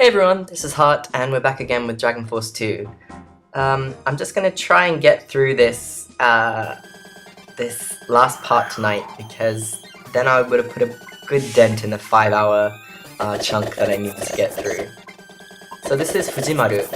Hey everyone, this is Hart, and we're back again with Dragon Force 2. I'm just gonna try and get through this last part tonight, because then I would have put a good dent in the 5-hour chunk that I need to get through. So this is Fujimaru.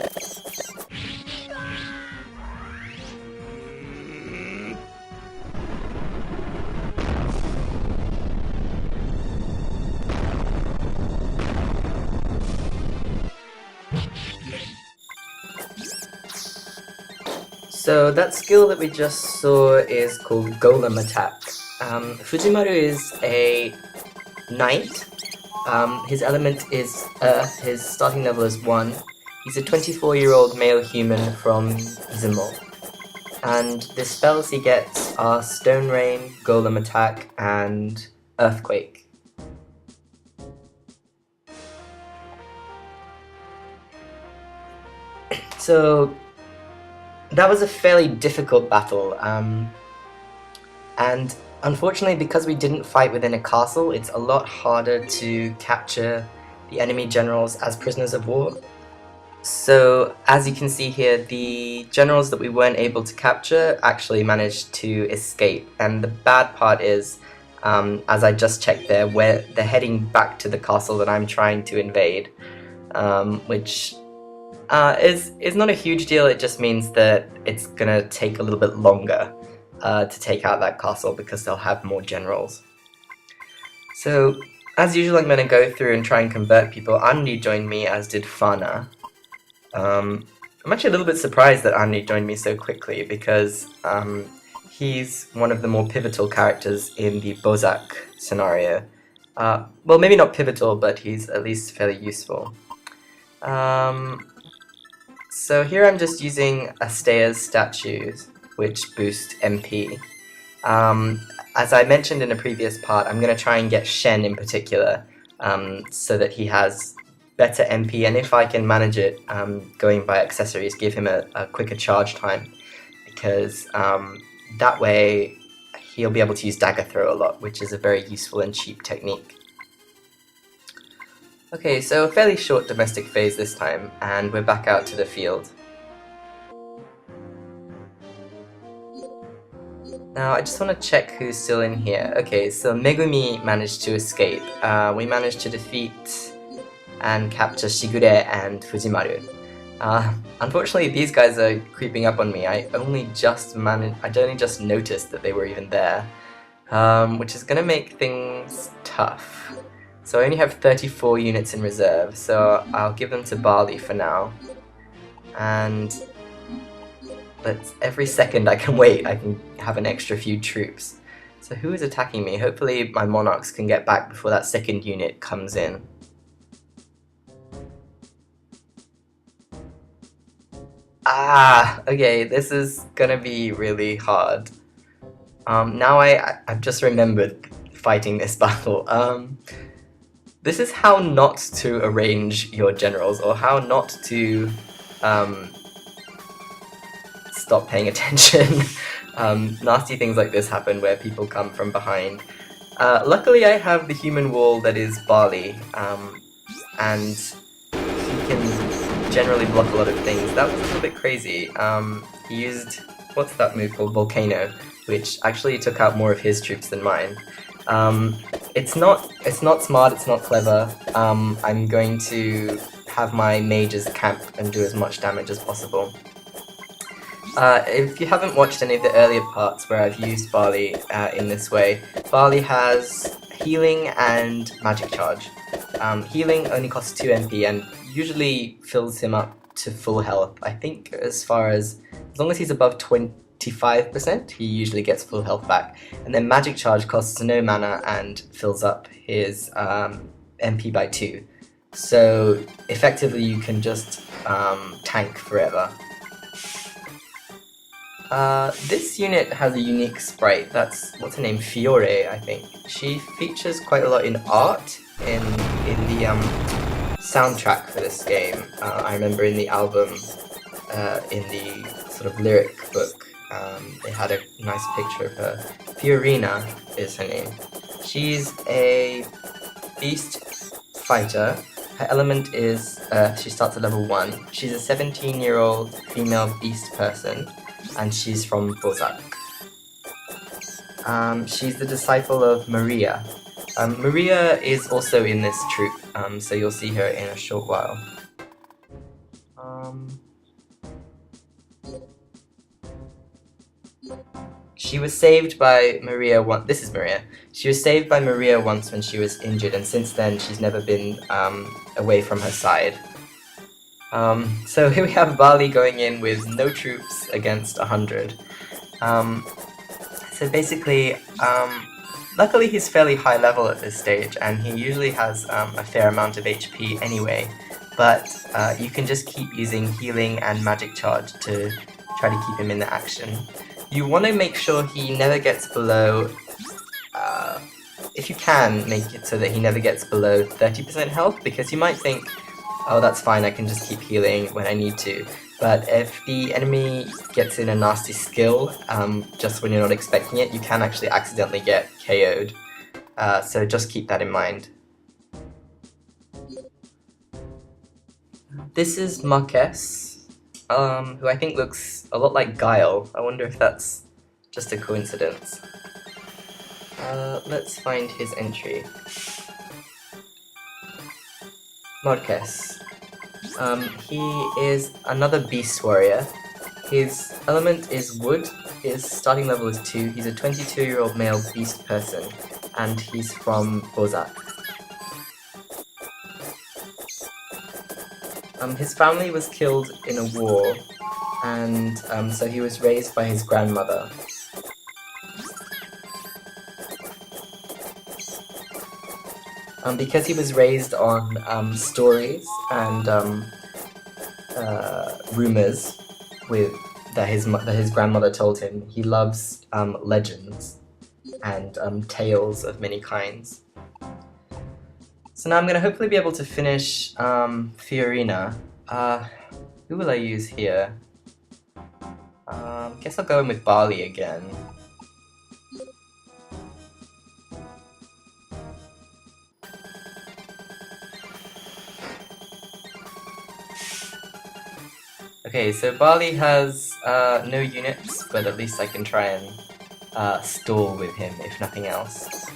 So that skill that we just saw is called Golem Attack. Fujimaru is a knight. His element is Earth, his starting level is 1. He's a 24-year-old male human from Izumo. And the spells he gets are Stone Rain, Golem Attack, and Earthquake. So that was a fairly difficult battle, and unfortunately, because we didn't fight within a castle, it's a lot harder to capture the enemy generals as prisoners of war. So, as you can see here, the generals that we weren't able to capture actually managed to escape, and the bad part is, as I just checked there, where they're heading back to the castle that I'm trying to invade, which is not a huge deal. It just means that it's gonna take a little bit longer to take out that castle because they'll have more generals. So, as usual, I'm gonna go through and try and convert people. Anri joined me, as did Fana. I'm actually a little bit surprised that Anri joined me so quickly because he's one of the more pivotal characters in the Bozak scenario. Well, maybe not pivotal, but he's at least fairly useful. So here I'm just using Astea's statues, which boost MP. As I mentioned in a previous part, I'm going to try and get Shen in particular, so that he has better MP, and if I can manage it, going by accessories, give him a quicker charge time, because that way he'll be able to use dagger throw a lot, which is a very useful and cheap technique. Okay, so a fairly short domestic phase this time, and we're back out to the field. Now, I just want to check who's still in here. Okay, so Megumi managed to escape. We managed to defeat and capture Shigure and Fujimaru. Unfortunately, these guys are creeping up on me. I only just noticed that they were even there, which is going to make things tough. So I only have 34 units in reserve, so I'll give them to Bali for now. But every second I can wait, I can have an extra few troops. So who is attacking me? Hopefully my monarchs can get back before that second unit comes in. Okay, this is gonna be really hard. Now I've just remembered fighting this battle. This is how not to arrange your generals, or how not to stop paying attention. Nasty things like this happen where people come from behind. Luckily I have the human wall that is Bali, and he can generally block a lot of things. That was a little bit crazy. He used, what's that move called? Volcano, which actually took out more of his troops than mine. It's not smart, it's not clever. I'm going to have my mages camp and do as much damage as possible. If you haven't watched any of the earlier parts where I've used Barley in this way, Barley has healing and magic charge. Healing only costs 2 MP and usually fills him up to full health. I think as long as he's above 25%, he usually gets full health back. And then magic charge costs no mana and fills up his MP by 2. So effectively you can just tank forever. This unit has a unique sprite. That's, what's her name, Fiore, I think. She features quite a lot in art in the soundtrack for this game. I remember in the album, in the sort of lyric book, they had a nice picture of her. Fiorina is her name. She's a beast fighter Her element is she starts at level 1. She's a 17-year-old female beast person, and she's from Bozak. She's the disciple of Maria. Maria is also in this troop, so you'll see her in a short while. She was saved by Maria once. This is Maria. She was saved by Maria once when she was injured, and since then she's never been away from her side. So here we have Bali going in with no troops against 100. So basically, luckily he's fairly high level at this stage, and he usually has a fair amount of HP anyway, but you can just keep using healing and magic charge to try to keep him in the action. You want to make sure he never gets below, if you can, make it so that he never gets below 30% health, because you might think, oh, that's fine, I can just keep healing when I need to. But if the enemy gets in a nasty skill, just when you're not expecting it, you can actually accidentally get KO'd. So just keep that in mind. This is Marques, who I think looks a lot like Guile. I wonder if that's just a coincidence. Let's find his entry. Marques. He is another beast warrior. His element is wood, his starting level is 2, he's a 22-year-old male beast person, and he's from Bozak. His family was killed in a war, and so he was raised by his grandmother. Because he was raised on stories and rumors that his grandmother told him, he loves legends and tales of many kinds. So now I'm going to hopefully be able to finish Fiorina. Who will I use here? Guess I'll go in with Bali again. Okay, so Bali has no units, but at least I can try and stall with him, if nothing else.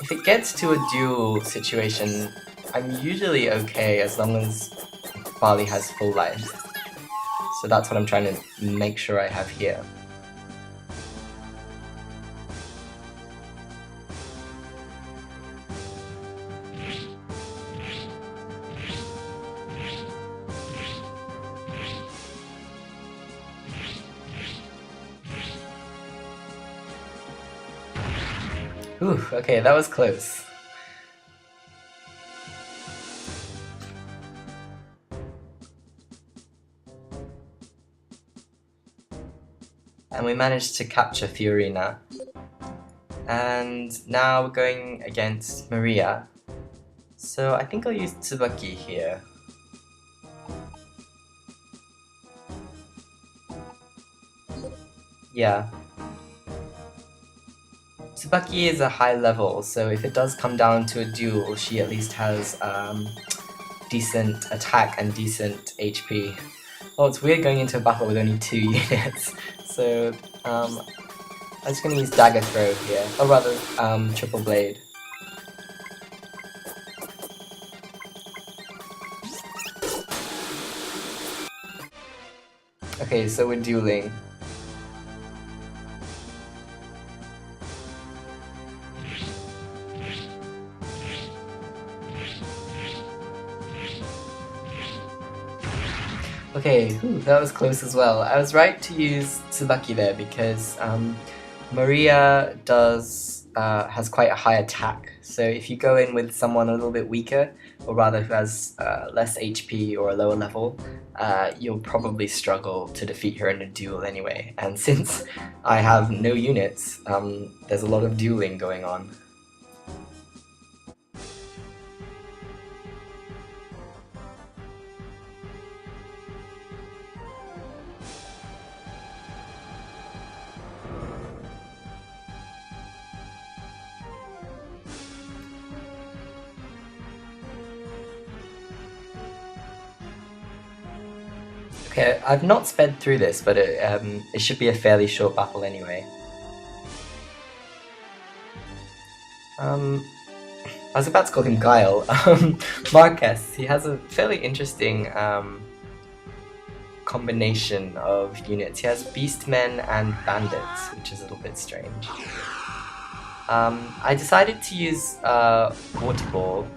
If it gets to a duel situation, I'm usually okay as long as Bali has full life. So that's what I'm trying to make sure I have here. Ooh, okay, that was close. And we managed to capture Fiorina. And now we're going against Maria. So I think I'll use Tsubaki here. Yeah. Tsubaki is a high level, so if it does come down to a duel, she at least has decent attack and decent HP. Oh, it's weird going into a battle with only 2 units. So I'm just going to use Dagger Throw here, or rather Triple Blade. Okay, so we're dueling. Okay, that was close as well. I was right to use Tsubaki there because Maria has quite a high attack. So if you go in with someone a little bit weaker, or rather who has less HP or a lower level, you'll probably struggle to defeat her in a duel anyway. And since I have no units, there's a lot of dueling going on. Okay, I've not sped through this, but it should be a fairly short battle anyway. I was about to call him Guile. Marquez, he has a fairly interesting combination of units. He has Beastmen and Bandits, which is a little bit strange. I decided to use Water Ball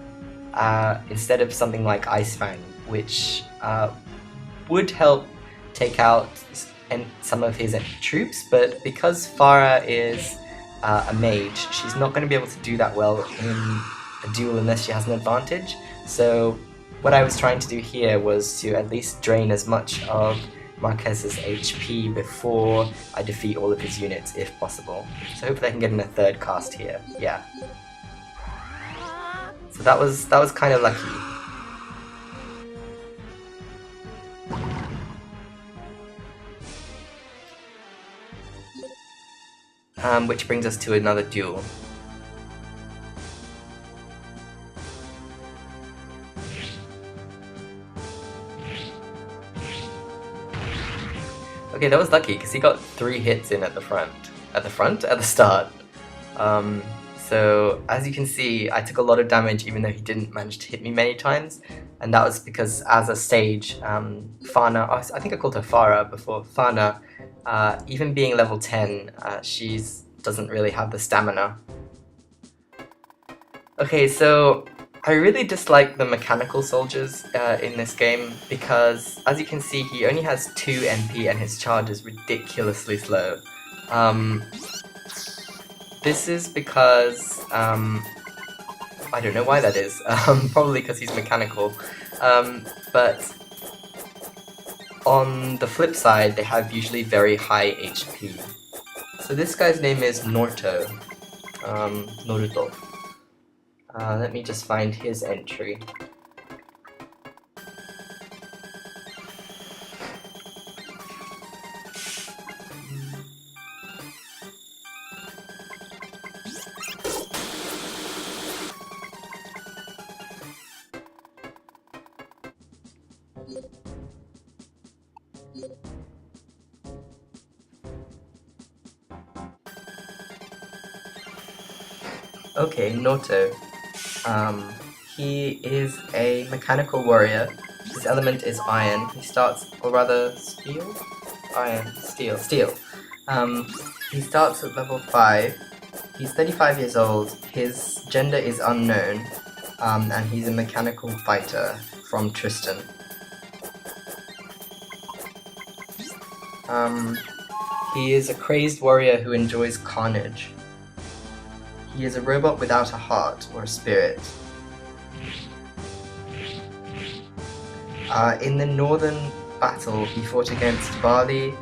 instead of something like Ice Fang, which would help take out some of his troops, but because Farah is a mage, she's not going to be able to do that well in a duel unless she has an advantage. So what I was trying to do here was to at least drain as much of Marquez's HP before I defeat all of his units if possible. So hopefully I can get in a third cast here. Yeah. So that was kind of lucky. Which brings us to another duel. Okay, that was lucky because he got 3 hits in at the front. At the start. So as you can see, I took a lot of damage even though he didn't manage to hit me many times, and that was because as a stage, Fana, I think I called her Farah before, Fana, even being level 10, she doesn't really have the stamina. Okay, so I really dislike the mechanical soldiers in this game because, as you can see, he only has 2 MP and his charge is ridiculously slow. This is because, I don't know why that is, probably because he's mechanical, but on the flip side they have usually very high HP. So this guy's name is Norto, Naruto. Let me just find his entry. Okay, Noto. He is a mechanical warrior. His element is iron. He starts, or rather, steel? Iron, steel. He starts at level 5. He's 35 years old. His gender is unknown. And he's a mechanical fighter from Tristan. He is a crazed warrior who enjoys carnage. He is a robot without a heart or a spirit. In the northern battle, he fought against Bali,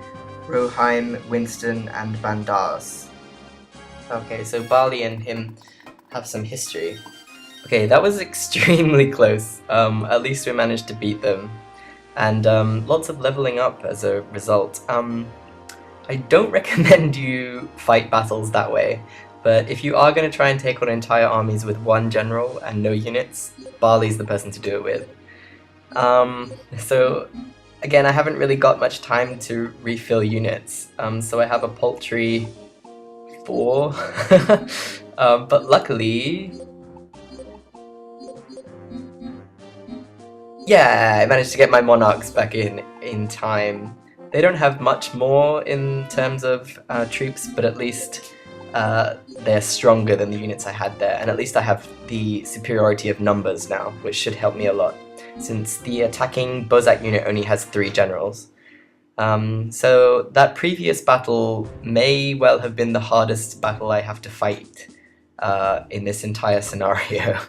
Roheim, Winston, and Bandars. Okay, so Bali and him have some history. Okay, that was extremely close. At least we managed to beat them. And lots of leveling up as a result. I don't recommend you fight battles that way. But if you are going to try and take on entire armies with one general and no units, Bali's the person to do it with. So again, I haven't really got much time to refill units, so I have a paltry 4, but luckily, yeah, I managed to get my monarchs back in time. They don't have much more in terms of troops, but at least they're stronger than the units I had there, and at least I have the superiority of numbers now, which should help me a lot, since the attacking Bozak unit only has 3 generals. So that previous battle may well have been the hardest battle I have to fight in this entire scenario.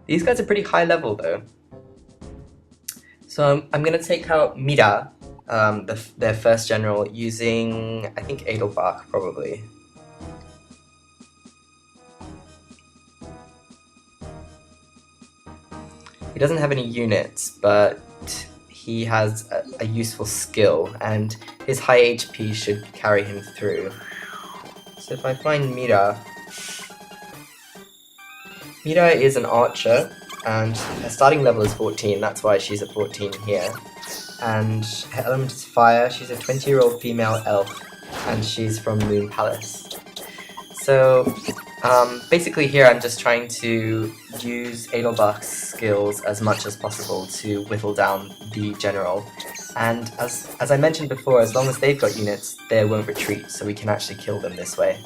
These guys are pretty high level though. So I'm going to take out Mira, their first general, using, I think, Edelbach, probably. He doesn't have any units, but he has a useful skill, and his high HP should carry him through. So if I find Mira... Mira is an archer, and her starting level is 14, that's why she's at 14 here. and her element is fire. She's a 20-year-old female elf, and she's from Moon Palace. So basically here I'm just trying to use Adelbach's skills as much as possible to whittle down the general. And as I mentioned before, as long as they've got units, they won't retreat, so we can actually kill them this way.